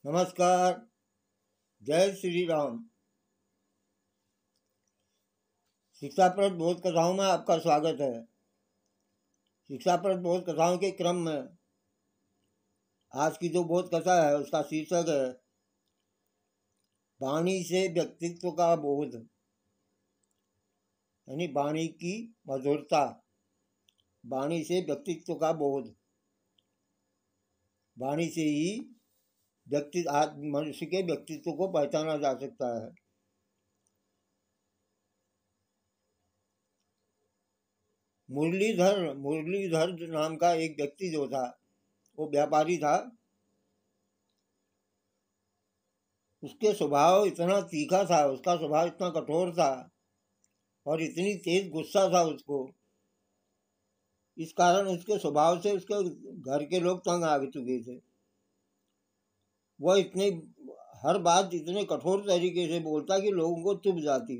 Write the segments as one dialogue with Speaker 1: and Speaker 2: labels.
Speaker 1: नमस्कार। जय श्री राम। शिक्षाप्रद बोध कथाओं में आपका स्वागत है। शिक्षाप्रद बोध कथाओं के क्रम में आज की जो बोध कथा है उसका शीर्षक है वाणी से व्यक्तित्व का बोध, यानी वाणी की मधुरता। वाणी से व्यक्तित्व का बोध। वाणी से ही मनुष्य के व्यक्तित्व को पहचाना जा सकता है। मुरलीधर नाम का एक व्यक्ति जो था, वो व्यापारी था। उसके स्वभाव इतना तीखा था, उसका स्वभाव इतना कठोर था और इतनी तेज गुस्सा था उसको। इस कारण उसके स्वभाव से उसके घर के लोग तंग आ चुके थे। वह हर बात इतने कठोर तरीके से बोलता कि लोगों को चुभ जाती।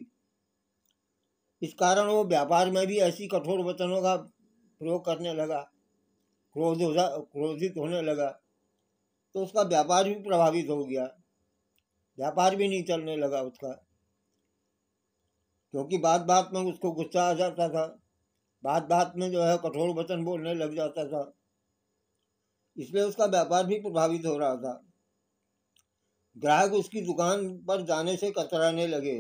Speaker 1: इस कारण वो व्यापार में भी ऐसी कठोर वचनों का प्रयोग करने लगा, क्रोधित होने लगा। तो उसका व्यापार भी प्रभावित हो गया, व्यापार भी नहीं चलने लगा उसका, क्योंकि बात बात में उसको गुस्सा आ जाता था। बात बात में जो है कठोर वचन बोलने लग जाता था, इसलिए उसका व्यापार भी प्रभावित हो रहा था। ग्राहक उसकी दुकान पर जाने से कतराने लगे।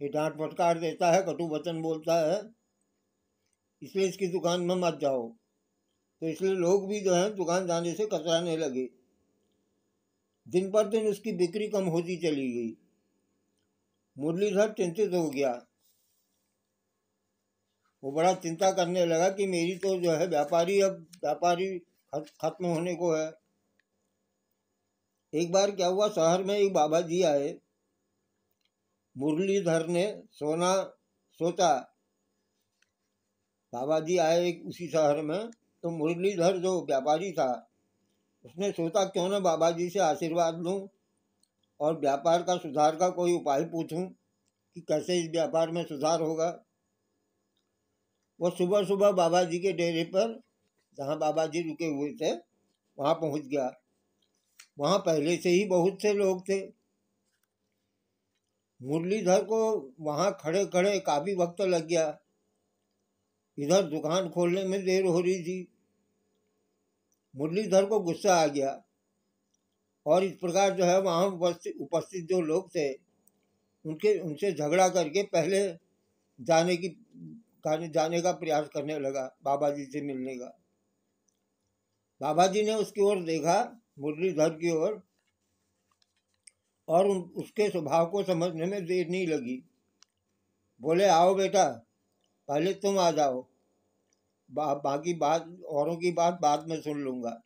Speaker 1: ये डांट फटकार देता है, कटु वचन बोलता है, इसलिए इसकी दुकान में मत जाओ। तो इसलिए लोग भी जो है दुकान जाने से कतराने लगे। दिन पर दिन उसकी बिक्री कम होती चली गई। मुरलीधर चिंतित हो गया। वो बड़ा चिंता करने लगा कि मेरी तो जो है व्यापारी खत्म होने को है। एक बार क्या हुआ, शहर में एक बाबा जी आए। मुरलीधर ने सोचा, बाबा जी आए उसी शहर में, तो मुरलीधर जो व्यापारी था उसने सोचा क्यों ना बाबा जी से आशीर्वाद लूं और व्यापार का सुधार का कोई उपाय पूछूं कि कैसे इस व्यापार में सुधार होगा। वो सुबह सुबह बाबा जी के डेरे पर, जहाँ बाबा जी रुके हुए थे, वहाँ पहुँच गया। वहाँ पहले से ही बहुत से लोग थे। मुरलीधर को वहाँ खड़े खड़े काफी वक्त लग गया। इधर दुकान खोलने में देर हो रही थी। मुरलीधर को गुस्सा आ गया और इस प्रकार जो है वहाँ उपस्थित जो लोग थे उनसे झगड़ा करके पहले जाने का प्रयास करने लगा, बाबा जी से मिलने का। बाबा जी ने उसकी ओर देखा, मुरलीधर की ओर, और उसके स्वभाव को समझने में देर नहीं लगी। बोले, आओ बेटा, पहले तुम आ जाओ, बाकी बात, औरों की बात बाद में सुन लूंगा।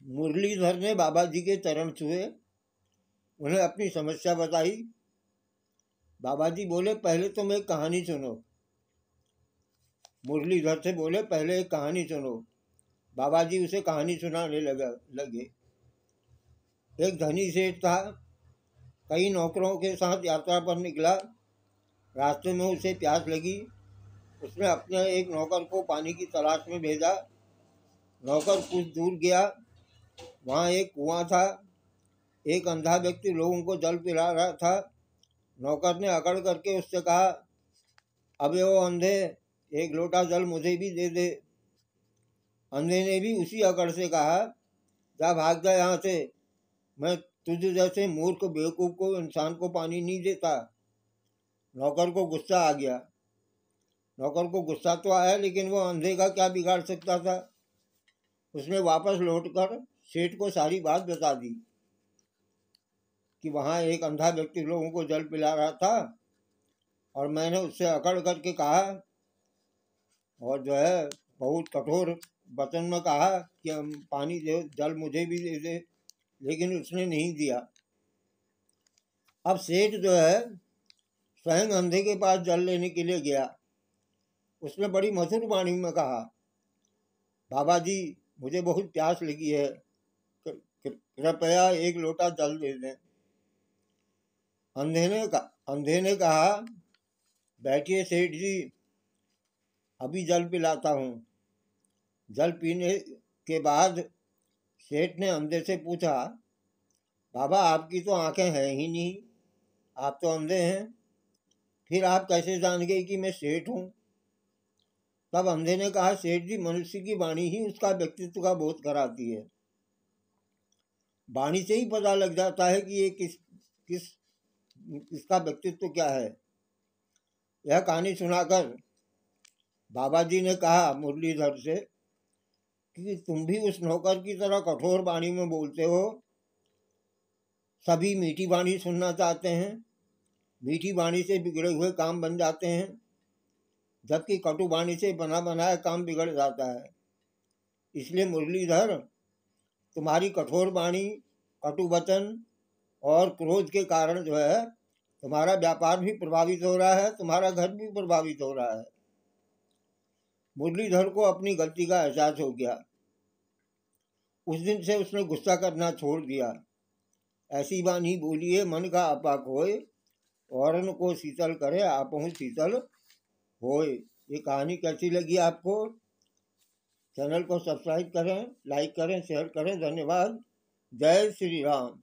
Speaker 1: मुरलीधर ने बाबा जी के चरण छुए, उन्हें अपनी समस्या बताई। बाबा जी बोले, पहले तुम एक कहानी सुनो। मुरलीधर से बोले, पहले एक कहानी सुनो। बाबा जी उसे कहानी सुनाने लगे। एक धनी सेठ था, कई नौकरों के साथ यात्रा पर निकला। रास्ते में उसे प्यास लगी। उसने अपने एक नौकर को पानी की तलाश में भेजा। नौकर कुछ दूर गया, वहाँ एक कुआं था। एक अंधा व्यक्ति लोगों को जल पिला रहा था। नौकर ने अकड़ करके उससे कहा, अबे वो अंधे, एक लोटा जल मुझे भी दे दे। अंधे ने भी उसी अकड़ से कहा, जा भाग जा यहाँ से, मैं तुझे जैसे मूर्ख बेवकूफ को, इंसान को पानी नहीं देता। नौकर को गुस्सा आ गया। नौकर को गुस्सा तो आया, लेकिन वो अंधे का क्या बिगाड़ सकता था। उसने वापस लौटकर सेठ को सारी बात बता दी कि वहाँ एक अंधा व्यक्ति लोगों को जल पिला रहा था और मैंने उससे अकड़ करके कहा, और जो है बहुत कठोर वचन में कहा कि हम पानी दे, जल मुझे भी दे दे, लेकिन उसने नहीं दिया। अब सेठ जो है स्वयं अंधे के पास जल लेने के लिए गया। उसने बड़ी मधुर वाणी में कहा, बाबा जी, मुझे बहुत प्यास लगी है, कृपया एक लोटा जल दे दें। अंधे ने कहा, बैठिए सेठ जी, अभी जल पिलाता हूँ। जल पीने के बाद सेठ ने अंधे से पूछा, बाबा आपकी तो आंखें हैं ही नहीं, आप तो अंधे हैं, फिर आप कैसे जान गए कि मैं सेठ हूँ? तब अंधे ने कहा, सेठ जी, मनुष्य की वाणी ही उसका व्यक्तित्व का बोध कराती है। वाणी से ही पता लग जाता है कि ये किस इसका व्यक्तित्व क्या है। यह कहानी सुनाकर बाबा जी ने कहा मुरलीधर से कि तुम भी उस नौकर की तरह कठोर वाणी में बोलते हो। सभी मीठी वाणी सुनना चाहते हैं, मीठी वाणी से बिगड़े हुए काम बन जाते हैं, जबकि कटु वाणी से बना बनाया काम बिगड़ जाता है। इसलिए मुरलीधर, तुम्हारी कठोर वाणी, कटु वचन और क्रोध के कारण जो है तुम्हारा व्यापार भी प्रभावित हो रहा है, तुम्हारा घर भी प्रभावित हो रहा है। मुरलीधर को अपनी गलती का एहसास हो गया। उस दिन से उसने गुस्सा करना छोड़ दिया। ऐसी वाणी बोलिए मन का अपाक होए, औरन को शीतल करे आपहु शीतल होए। ये कहानी कैसी लगी आपको? चैनल को सब्सक्राइब करें, लाइक करें, शेयर करें। धन्यवाद। जय श्री राम।